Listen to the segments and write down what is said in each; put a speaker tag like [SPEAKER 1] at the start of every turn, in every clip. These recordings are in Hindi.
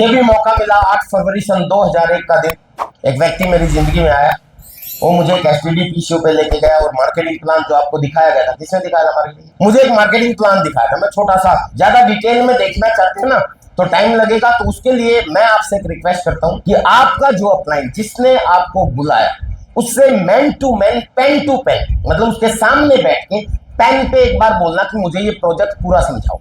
[SPEAKER 1] ये भी मौका मिला 8 फरवरी सन 2001 का दिन एक व्यक्ति मेरी जिंदगी में आया। वो मुझे एक एसटीडी पीसीओ पे लेके गया और मार्केटिंग प्लान जो आपको दिखाया गया था, किसने दिखाया था? मार्केटिंग मुझे एक मार्केटिंग प्लान दिखाया था। मैं छोटा सा, ज्यादा डिटेल में देखना चाहते हैं ना तो टाइम लगेगा, तो उसके लिए मैं आपसे एक रिक्वेस्ट करता हूँ कि आपका जो अपलाइन जिसने आपको बुलाया उससे man to man, pen to pen, मतलब उसके सामने बैठ के पेन पे एक बार बोलना कि मुझे ये प्रोजेक्ट पूरा समझाओ।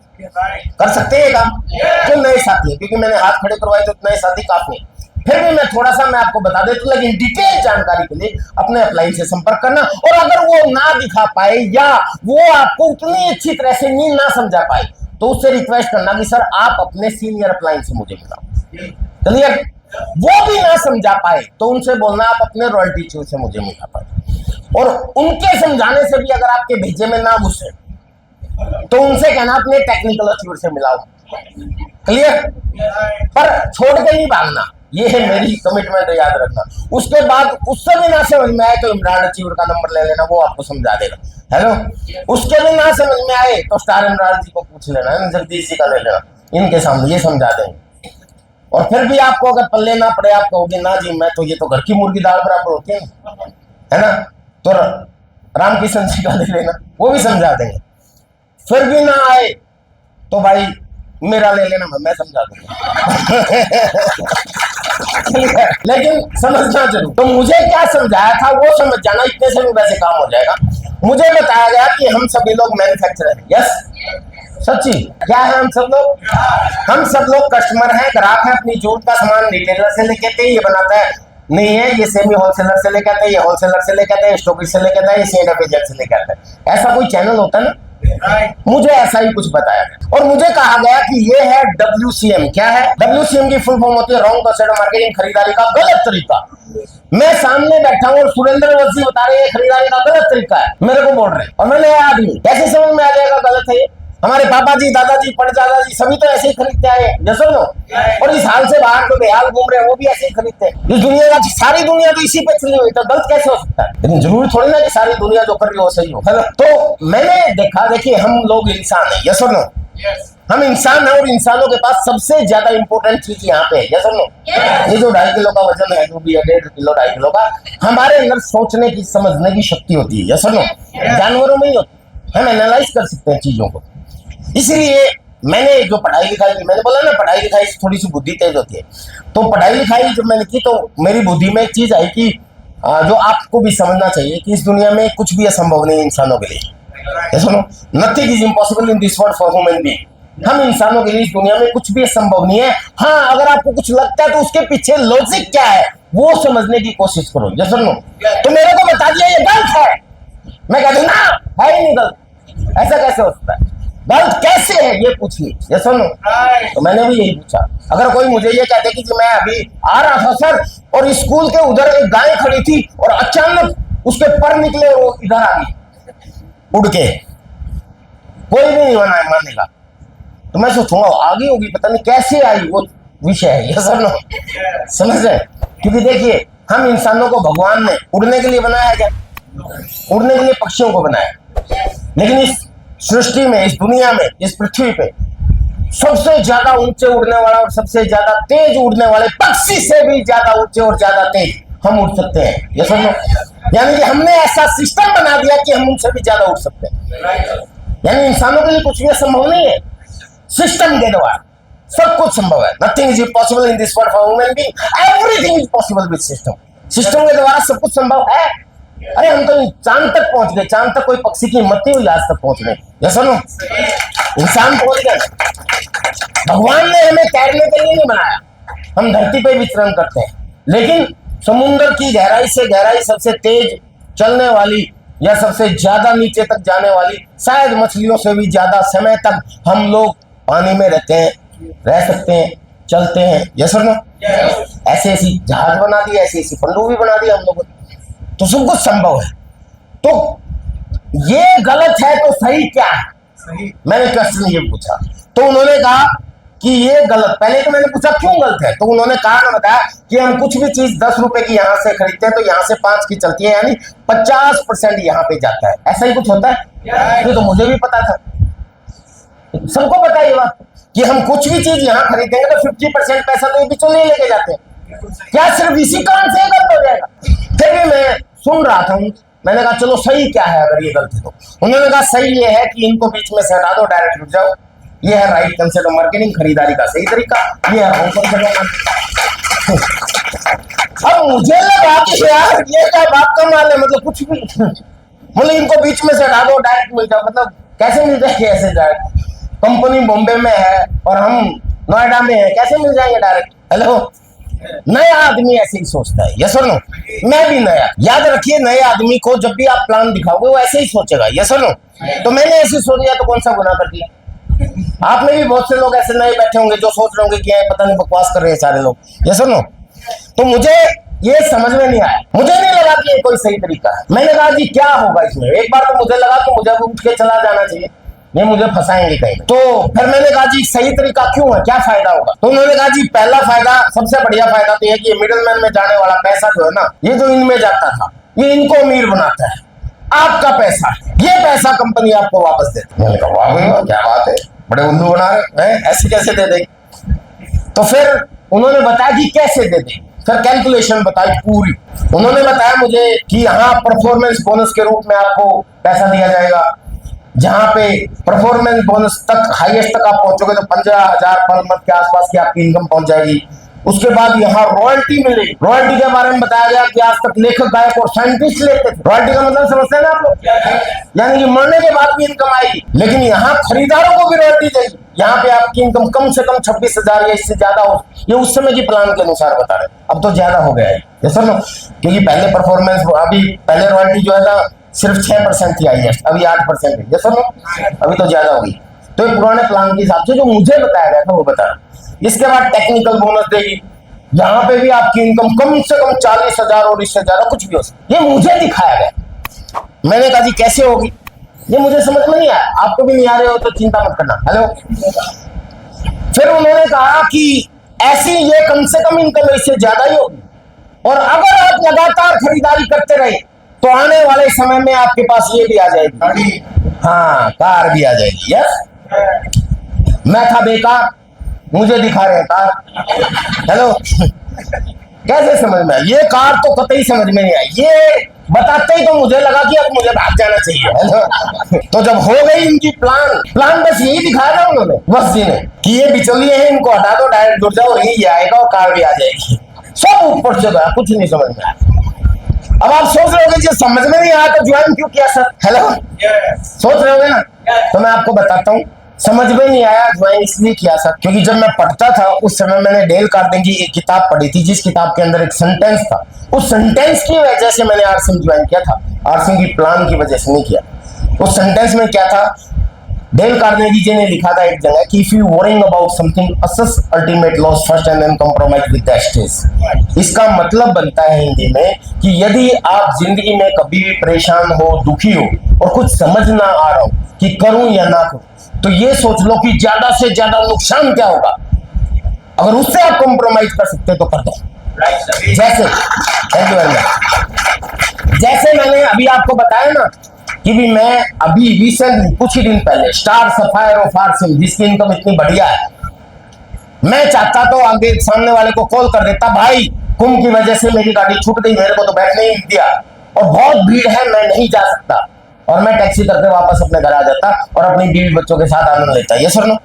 [SPEAKER 1] कर सकते हैं काम? जो नए साथी, क्योंकि मैंने हाथ खड़े करवाए तो नए साथी काफी हैं। फिर भी मैं थोड़ा सा मैं आपको बता देता हूं, लेकिन डिटेल जानकारी के लिए अपने अपलाइन से संपर्क करना। और अगर वो ना दिखा पाए या वो आपको उतनी अच्छी तरह से नींद ना समझा पाए तो उससे रिक्वेस्ट करना कि सर आप अपने सीनियर अपलाइन से मुझे मिलाओ। क्लियर? वो भी ना समझा पाए तो उनसे बोलना आप अपने रॉयल्टी चीफ से मुझे मिला पाए। और उनके समझाने से भी अगर आपके भेजे में ना घुसे तो उनसे कहना अपने टेक्निकल अचीवर से मिलाओ। क्लियर? पर छोड़ के नहीं भागना, ये है मेरी कमिटमेंट, याद रखना। उसके बाद उससे भी ना समझ में आए तो इमरान अचीवर का नंबर ले लेना, वो आपको समझा देगा। हेलो, उसके भी ना समझ में आए तो स्टार इमरान जी को पूछ लेना, जगदीश जी का ले लेना, इनके सामने ये समझा देंगे। और फिर भी आपको अगर पल्ले ना पड़े, आप कहोगे ना जी मैं तो, ये तो घर की मुर्गी दाल बराबर होती है ना, तो रामकिशन जी का ले लेना, वो भी समझा देंगे। फिर भी ना आए तो भाई मेरा ले लेना, मैं समझा दूंगा। लेकिन समझना जरूर। तो मुझे क्या समझाया था वो समझ जाना, इतने से भी वैसे काम हो जाएगा। मुझे बताया गया कि हम सभी लोग मैन्युफैक्चरर हैं। यस, सच्ची क्या है? हम सब लोग कस्टमर हैं, ग्राहक हैं। अपनी जरूरत का सामान रिटेलर से लेके आते हैं, ये बनाता है नहीं है, ये सेमी होलसेलर से लेके आते हैं, ये होलसेलर से लेके आते हैं, स्टॉकिस्ट से लेके आते हैं, ये सीएनएफ एजेंट से लेके आते हैं। ऐसा कोई चैनल होता है ना? मुझे ऐसा ही कुछ बताया गया और मुझे कहा गया कि ये है WCM। क्या है? WCM की फुल फॉर्म होती है रॉन्ग कंसेप्ट मार्केटिंग, खरीदारी का गलत तरीका। मैं सामने बैठा हूँ और सुरेंद्र वसी बता रहे हैं खरीदारी का गलत तरीका है, मेरे को बोल रहे हैं, और मैं नया आदमी, कैसे समझ में आ जाएगा गलत है? हमारे पापा जी, दादाजी, परदादा जी सभी तो ऐसे ही खरीदते आए, जैसे नो। और इस हाल से बाहर तो बेहाल घूम रहे हैं, वो भी ऐसे ही खरीदते हैं। इस दुनिया का सारी दुनिया तो इसी पे चली हुई, तो गलत कैसे हो सकता है? लेकिन जरूरी थोड़ी ना कि सारी दुनिया जो कर रही हो सही हो, है ना? तो मैंने देखा, देखिए हम लोग इंसान है, जैसे नो, हम इंसान है और इंसानों के पास सबसे ज्यादा इंपॉर्टेंट चीज यहाँ पे है, जैसे नो। ये जो 2.5 किलो का वजन है, जो भी है 1.5 किलो 2.5 किलो का, हमारे अंदर सोचने की, समझने की शक्ति होती है, जैसे नो। जानवरों में ही होती है, हम एनालाइज कर सकते हैं चीजों को। इसलिए मैंने जो पढ़ाई लिखाई की, मैंने बोला ना पढ़ाई लिखाई से थोड़ी सी बुद्धि तेज होती है, तो पढ़ाई लिखाई जब मैंने की तो मेरी बुद्धि में एक चीज आई कि जो आपको भी समझना चाहिए कि इस दुनिया में कुछ भी असंभव नहीं इंसानों के लिए। सुनो, nothing is impossible in this world for human being. हम इंसानों के लिए इस दुनिया में कुछ भी असंभव नहीं है। हाँ, अगर आपको कुछ लगता है तो उसके पीछे लॉजिक क्या है वो समझने की कोशिश करो। जैसे सुनो, तो मेरे को बता दिया ये गलत है, मैं कहता हूं ना है ही नहीं गलत, ऐसा कैसे हो सकता है? गलत कैसे है ये पूछिए, ये सुनो। तो मैंने भी यही पूछा। अगर कोई मुझे ये कहते कि मैं अभी आ रहा था सर और स्कूल के उधर एक गाय खड़ी थी और अचानक उसके पर निकले और वो इधर आ गई उड़ के, कोई भी नहीं बना मानेगा। तो मैं सोचूंगा आगे होगी, पता नहीं कैसे आई, वो विषय है, ये सुनो, समझ रहे? क्योंकि देखिए हम इंसानों को भगवान ने उड़ने के लिए बनाया, क्या उड़ने के लिए पक्षियों को बनाया, लेकिन इस सृष्टि में, इस दुनिया में, इस पृथ्वी पे सबसे ज्यादा ऊंचे उड़ने वाला और सबसे ज्यादा तेज उड़ने वाले पक्षी से भी ज्यादा ऊंचे और ज्यादा तेज हम उड़ सकते हैं, ये समझो। यानी कि हमने ऐसा सिस्टम बना दिया कि हम उनसे भी ज्यादा उड़ सकते हैं। यानी इंसानों के लिए कुछ भी असंभव नहीं है, सिस्टम के द्वारा सब कुछ संभव है। Nothing is impossible in this world for human being, everything is possible with system. System के द्वारा सब कुछ संभव है। अरे हम तो चांद तक पहुंच गए, चांद तक कोई पक्षी की हिम्मत नहीं हुई आज तक पहुंचने, जैसा ना इंसान पहुंच गए। भगवान ने हमें तैरने के लिए नहीं बनाया, हम धरती पे विचरण करते हैं, लेकिन समुद्र की गहराई से गहराई सबसे तेज चलने वाली या सबसे ज्यादा नीचे तक जाने वाली, शायद मछलियों से भी ज्यादा समय तक हम लोग पानी में रहते हैं, रह सकते हैं, चलते हैं, जैसा ना। ऐसे ऐसी जहाज बना दिया, ऐसी ऐसी पनडुब्बी बना दिया हम लोगों ने, तो सब कुछ संभव है। तो ये गलत है तो सही क्या है? सही। मैंने क्वेश्चन ये पूछा तो उन्होंने कहा कि ये गलत। पहले तो मैंने पूछा क्यों गलत है, तो उन्होंने कारण बताया कि हम कुछ भी चीज 10 रुपए की यहाँ से खरीदते हैं तो यहाँ से 5 की चलती है, यानी 50% यहाँ पे जाता है। ऐसा ही कुछ होता है, ये तो मुझे भी पता था, सबको पता है ये बात। कि हम कुछ भी चीज यहाँ खरीदेंगे तो 50% पैसा तो ये बिचौलिए लेके जाते हैं। क्या सिर्फ इसी कारण से गलत हो जाएगा? फिर भी मैं सुन रहा था, मैंने कहा चलो सही क्या है अगर ये गलत है तो। उन्होंने कहा सही ये है कि इनको बीच में से हटा दो, डायरेक्ट जुड़ जाओ, ये है राइट कंसेप्ट ऑफ मार्केटिंग, खरीदारी का सही तरीका, ये है रॉन्ग कंसेप्ट। अब मुझे लगा कि यार ये क्या बात कमाल है, मतलब कुछ भी मतलब इनको बीच में से हटा दो, डायरेक्ट मिल जाओ, मतलब कैसे मिल जाएंगे ऐसे डायरेक्ट? कंपनी बॉम्बे में है और हम नोएडा में है, कैसे मिल जाएंगे डायरेक्ट? हेलो, नया आदमी ऐसे ही सोचता है, यस और नो? मैं भी नया, याद रखिए नए आदमी को जब भी आप प्लान दिखाओगे वो ऐसे ही सोचेगा, यस और नो? तो मैंने ऐसे सोच लिया तो कौन सा गुनाह कर दिया? आप में भी बहुत से लोग ऐसे नए बैठे होंगे जो सोच रहे होंगे कि पता नहीं बकवास कर रहे हैं सारे लोग, यस और नो? तो मुझे ये समझ में नहीं आया, मुझे नहीं लगा कि ये कोई सही तरीका है। मैंने कहा जी क्या होगा इसमें? एक बार तो मुझे लगा कि मुझे उठ के चला जाना चाहिए, ये मुझे फंसाएंगे कहीं। तो फिर मैंने कहा जी सही तरीका क्यों है, क्या फायदा होगा? तो उन्होंने कहा जी पहला फायदा, सबसे बढ़िया फायदा तो ये कि मिडिल मैन में जाने वाला पैसा जो है ना, ये जो इनमें जाता था ये इनको अमीर बनाता है। आपका पैसा, ये पैसा कंपनी आपको वापस देती है। मैंने कहा वाह क्या बात है, बड़े उल्लू बना रहे हैं, ऐसे कैसे दे देगी? तो फिर उन्होंने बताया कि कैसे दे देगी, फिर कैलकुलेशन बताई पूरी। उन्होंने बताया मुझे कि यहाँ परफॉर्मेंस बोनस के रूप में आपको पैसा दिया जाएगा, जहां पे परफॉर्मेंस बोनस तक हाईएस्ट तक आप पहुंचोगे तो 15,000 पर मंथ के आसपास की आपकी इनकम पहुंच जाएगी। उसके बाद यहाँ रॉयल्टी मिलेगी। रॉयल्टी के बारे में बताया गया कि आज तक लेखक, गायक और साइंटिस्ट लेते थे। रॉयल्टी का मतलब समझते हैं ना आप लोग? यानी कि मरने के बाद भी इनकम आएगी, लेकिन यहाँ खरीदारों को भी रॉयल्टी देगी। यहाँ पे आपकी इनकम कम से कम 26,000 या इससे ज्यादा हो, ये उस समय की प्लान के अनुसार बता रहे, अब तो ज्यादा हो गया है ये सर, क्योंकि पहले परफॉर्मेंस, अभी पहले रॉयल्टी जो है ना सिर्फ 6% थी हाईएस्ट, अभी 8% है, ये सर अभी तो ज्यादा होगी। तो ये पुराने प्लान के हिसाब से जो मुझे बताया गया था वो बता रहा। इसके बाद टेक्निकल बोनस देगी, यहाँ पे भी आपकी इनकम कम से कम 40,000 और इससे ज्यादा कुछ भी हो सकता, ये मुझे दिखाया गया। मैंने कहा जी कैसे होगी, ये मुझे समझ में नहीं आया, आपको भी नहीं आ रहे हो तो चिंता मत करना। हेलो, फिर उन्होंने कहा कि ऐसी ये कम से कम इनकम इससे ज्यादा ही होगी, और अगर आप लगातार खरीदारी करते रहे तो आने वाले समय में आपके पास ये भी आ जाएगी, हाँ कार भी आ जाएगी। यस, मैं था बेकार, मुझे दिखा रहे कार। हेलो, कैसे समझ में? ये कार तो कतई समझ में नहीं आई, ये बताते ही तो मुझे लगा कि अब मुझे भाग जाना चाहिए। तो जब हो गई इनकी प्लान बस यही दिखाया था उन्होंने, बस जी ने कि ये बिचौलिए हैं, इनको हटा दो, डायरेक्ट जुड़ जाओ, यही आएगा और कार भी आ जाएगी। सब ऊपर से गया, कुछ नहीं समझ में आया। अब आप सोच रहे होगे समझ में नहीं आया तो ज्वाइन क्यों किया सर? हेलो, सोच रहे होगे ना? तो मैं आपको बताता हूँ, समझ में नहीं आया ज्वाइन इसलिए किया सर, क्योंकि जब मैं पढ़ता था उस समय मैंने डेल कार्नेगी की एक किताब पढ़ी थी, जिस किताब के अंदर एक सेंटेंस था, उस सेंटेंस की वजह से मैंने आरसिम ज्वाइन किया था, आरसिम की प्लान की वजह से नहीं किया। उस सेंटेंस में क्या था, डेल कार्नेगी जी ने लिखा था एक जगह कि if you worrying about something assess ultimate loss first and then compromise with the stage. इसका मतलब बनता है हिंदी में कि यदि आप जिंदगी में कभी भी परेशान हो, दुखी हो और कुछ समझ ना आ रहा हो कि करूं या ना करूं, तो ये सोच लो कि ज्यादा से ज्यादा नुकसान क्या होगा, अगर उससे आप कॉम्प्रोमाइज कर सकते तो कर दो। जैसे, थैंक यू वेरी मच, जैसे मैंने अभी आपको बताया ना कि भी मैं अभी रिसेंटली कुछ ही दिन पहले स्टार सफायर ऑफ आरसिम, जिसकी इनकम इतनी बढ़िया है, मैं चाहता तो आगे सामने वाले को कॉल कर देता, भाई कुंभ की वजह से मेरी गाड़ी छूट गई, मेरे को तो बैठने ही नहीं दिया और बहुत भीड़ है, मैं नहीं जा सकता, और मैं टैक्सी करके वापस अपने घर आ जाता और अपनी बीवी बच्चों के साथ आनंद लेता। ये सर नो,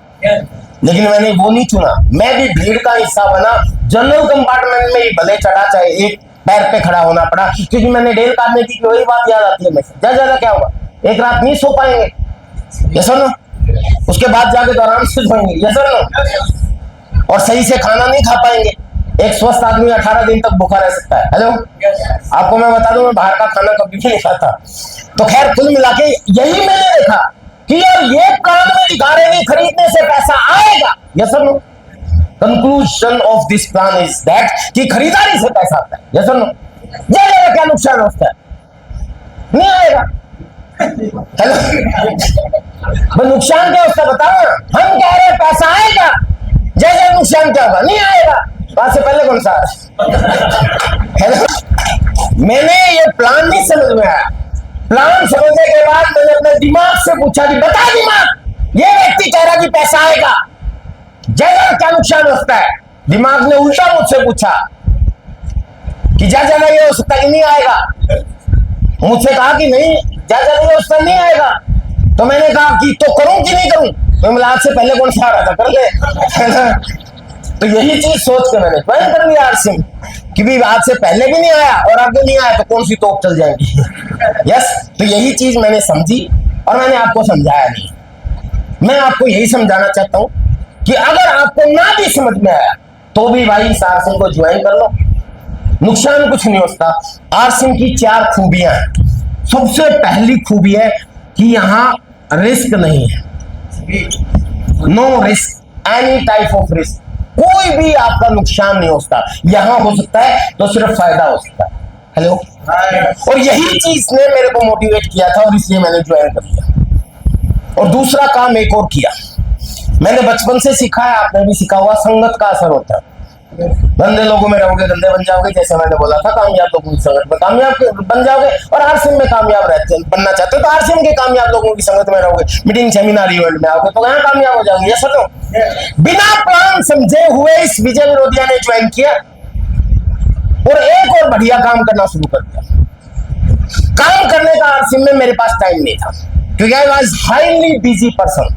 [SPEAKER 1] लेकिन मैंने वो नहीं चुना, मैं भी भीड़ का हिस्सा बना, जनरल कंपार्टमेंट में ही भले चढ़ा, चाहे एक पैर पे खड़ा होना पड़ा, क्योंकि मैंने डेल कार्नेगी की वही बात याद आती है मैं, ज्यादा क्या होगा, एक रात नहीं सो पाएंगे, ये सर नो, उसके बाद जाके तो आराम से सोएंगे, ये सर नो, और सही से खाना नहीं खा पाएंगे। एक स्वस्थ आदमी 18 दिन तक भूखा रह सकता है। हेलो, आपको मैं बता दूं, मैं बाहर का खाना कभी भी नहीं खाता। तो खैर कुल मिला के यही मैंने देखा कि यार ये प्लान में दिखा रहे हैं खरीदने से पैसा आएगा, yes sir no. Conclusion of this plan is that कि खरीदारी से पैसा आता है, यस सर नो। ये क्या नुकसान होता है? नहीं आएगा। हेलो, नुकसान क्या होता बताओ ना, हम कह रहे हैं पैसा आएगा, जैसे नुकसान क्या होगा? नहीं आएगा। बात से पहले कौन सा? हेलो, मैंने ये प्लान नहीं समझ में आया, प्लान समझने के बाद मैंने अपने दिमाग से पूछा कि बता दिमाग, ये व्यक्ति कह रहा कि पैसा आएगा, जगह क्या नुकसान होता है? दिमाग ने उल्टा मुझसे पूछा कि ज्यादा ये हो सकता कि नहीं आएगा। मुझसे कहा कि नहीं ज्यादा ये हो सकता नहीं आएगा। तो मैंने कहा कि तो करूं कि नहीं करूं? तो मैं आज से पहले कौन सा आ रहा था, कर ले, है ना। तो यही चीज सोच के मैंने ज्वाइन कर लिया आरसीएम कि भी आज से पहले भी नहीं आया और आगे नहीं आया तो कौन सी तोप चल जाएगी। यस, तो यही चीज मैंने समझी और मैंने आपको समझाया नहीं। मैं आपको यही समझाना चाहता हूं कि अगर आपको ना भी समझ में आया तो भी भाई इस आरसीएम को ज्वाइन कर लो, नुकसान कुछ नहीं होता। आरसीएम की 4 खूबियां हैं। सबसे पहली खूबी है कि यहाँ रिस्क नहीं है, no risk, any type of risk, कोई भी आपका नुकसान नहीं होता। यहां हो सकता है तो सिर्फ फायदा हो सकता है। हेलो, और यही चीज ने मेरे को मोटिवेट किया था और इसलिए मैंने ज्वाइन कर लिया। और दूसरा काम एक और किया, मैंने बचपन से सीखा है, आपने भी सीखा हुआ, संगत का असर होता है। गंदे लोगों में रहोगे गंदे बन जाओगे, जैसे मैंने बोला था, कामयाब लोगों की संगत में कामयाब बन जाओगे। और आरसीएम में कामयाब रहते बनना चाहते हो तो आरसीएम के कामयाब लोगों की संगत में रहोगे, मीटिंग सेमिनार इवेंट में आओगे तो यहाँ कामयाब हो जाओगे। ये सुनो, बिना प्लान समझे हुए इस विजय विरोधिया ने ज्वाइन किया और एक और बढ़िया काम करना शुरू कर दिया। काम करने का आरसीएम में मेरे पास टाइम नहीं था क्योंकि I was highly busy person.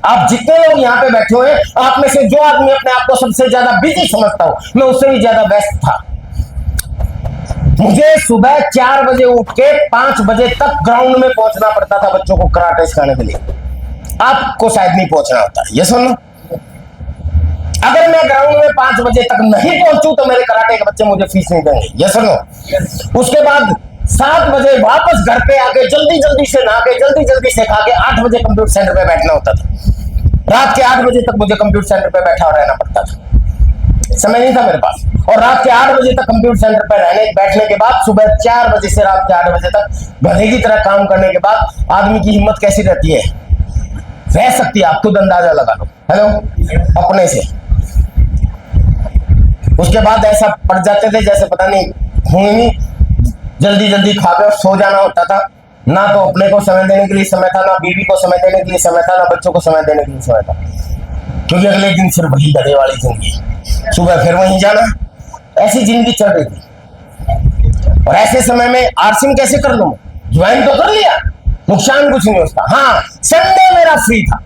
[SPEAKER 1] आप जितने लोग यहाँ पे बैठे हुए हैं, आप में से जो आदमी अपने आप को सबसे ज्यादा बिजी समझता हूं, मैं उससे भी ज्यादा व्यस्त था। मुझे सुबह 4 बजे उठ के 5 बजे तक ग्राउंड में पहुंचना पड़ता था बच्चों को कराटे सिखाने के लिए। आपको शायद नहीं पहुंचना होता, ये सुनो। अगर मैं ग्राउंड में 5 बजे तक नहीं पहुंचूं तो मेरे कराटे के बच्चे मुझे फीस नहीं देंगे, ये सुनो। उसके बाद 7 बजे वापस घर पे आके जल्दी जल्दी से नहा के जल्दी जल्दी से खा के 8 बजे कंप्यूटर सेंटर पे बैठना होता था। रात के 8 बजे तक मुझे कंप्यूटर सेंटर पे बैठा रहना पड़ता था, समय नहीं था मेरे पास। और रात के 8 बजे तक कंप्यूटर सेंटर पे बैठने के बाद सुबह 4 बजे से रात के 8 बजे तक गधे की तरह काम करने के बाद आदमी की हिम्मत कैसी रहती है, रह सकती है, आप खुद अंदाजा लगा लो। हेलो, अपने से। उसके बाद ऐसा पड़ जाते थे जैसे पता नहीं हुई नहीं, जल्दी जल्दी खाकर सो जाना होता था। ना तो अपने को समय देने के लिए समय था, ना बीवी को समय देने के लिए समय था, ना बच्चों को समय देने के लिए समय था, क्योंकि अगले दिन सिर्फ वही गधे वाली जिंदगी, सुबह फिर वहीं जाना, ऐसी जिंदगी चल रही थी। और ऐसे समय में आरसीएम कैसे कर लूं? ज्वाइन तो कर लिया, नुकसान कुछ नहीं होता। हाँ, संडे मेरा फ्री था,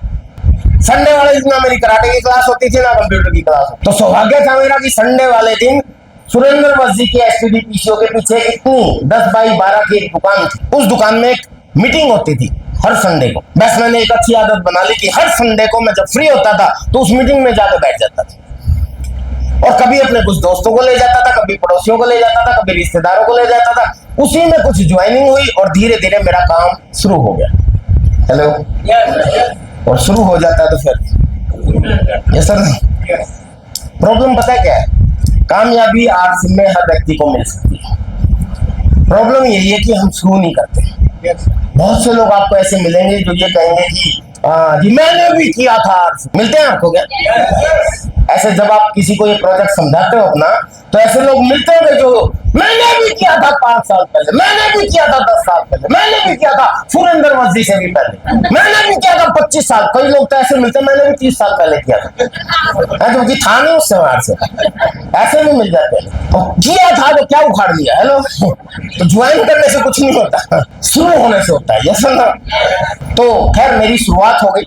[SPEAKER 1] संडे वाले दिन ना मेरी कराटे की क्लास होती थी ना कंप्यूटर की क्लास। तो सौभाग्य था मेरा कि संडे वाले दिन सुरेंद्र मस्जिद के एसटीडी पीसीओ के पीछे इतनी 10 बाई 12 की एक दुकान थी, उस दुकान में एक मीटिंग होती थी हर संडे को। बस मैंने एक अच्छी आदत बना ली कि हर संडे को मैं जब फ्री होता था तो उस मीटिंग में जाकर बैठ जाता था। और कभी अपने कुछ दोस्तों को ले जाता था, कभी पड़ोसियों को ले जाता था, कभी रिश्तेदारों को ले जाता था। उसी में कुछ ज्वाइनिंग हुई और धीरे धीरे मेरा काम शुरू हो गया। हेलो, और शुरू हो जाता है तो फिर ये सर प्रॉब्लम पता है क्या है? कामयाबी आरसीएम में हर व्यक्ति को मिल सकती है, प्रॉब्लम यही है कि हम शुरू नहीं करते। बहुत से लोग आपको ऐसे मिलेंगे जो ये कहेंगे कि जी मैंने भी किया था आरसीएम। मिलते हैं आपको क्या? ऐसे जब आप किसी को ये प्रोजेक्ट समझाते हो अपना, तो ऐसे लोग मिलते हैं जो मैंने भी किया था 5 साल पहले, मैंने भी किया था 10 साल पहले, मैंने भी किया था सुरेंद्र मस्जिद से भी पहले, मैंने भी किया था 25 साल। कई लोग तो ऐसे मिलते हैं मैंने भी 30 साल पहले किया था, क्योंकि था नहीं उस समय से। ऐसे भी मिल जाते हैं। तो किया था तो क्या उखाड़ लिया? हेलो, तो ज्वाइन करने से कुछ नहीं होता, शुरू होने से होता है, ये सुनना। तो खैर मेरी शुरुआत हो गई,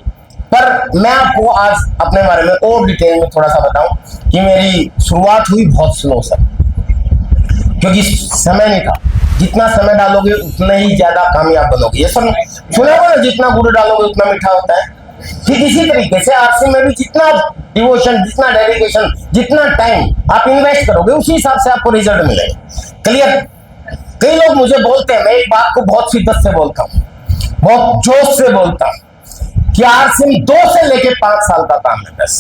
[SPEAKER 1] पर मैं आपको आज अपने बारे में और डिटेल में थोड़ा सा बताऊं कि मेरी शुरुआत हुई बहुत स्लो से, क्योंकि समय नहीं था। जितना समय डालोगे उतना ही ज्यादा कामयाब बनोगे, ये सुना होगा ना, जितना गुड़ डालोगे उतना मीठा होता है। ठीक इसी तरीके से आरसीएम में भी जितना डिवोशन, जितना डेडिकेशन, जितना टाइम आप इन्वेस्ट करोगे उसी हिसाब से आपको रिजल्ट मिलेगा। क्लियर? कई लोग मुझे बोलते हैं, मैं एक बात को बहुत शिद्दत से बोलता हूँ, बहुत जोश से बोलता हूँ कि आरसीएम 2 से लेके 5 साल का काम है बस।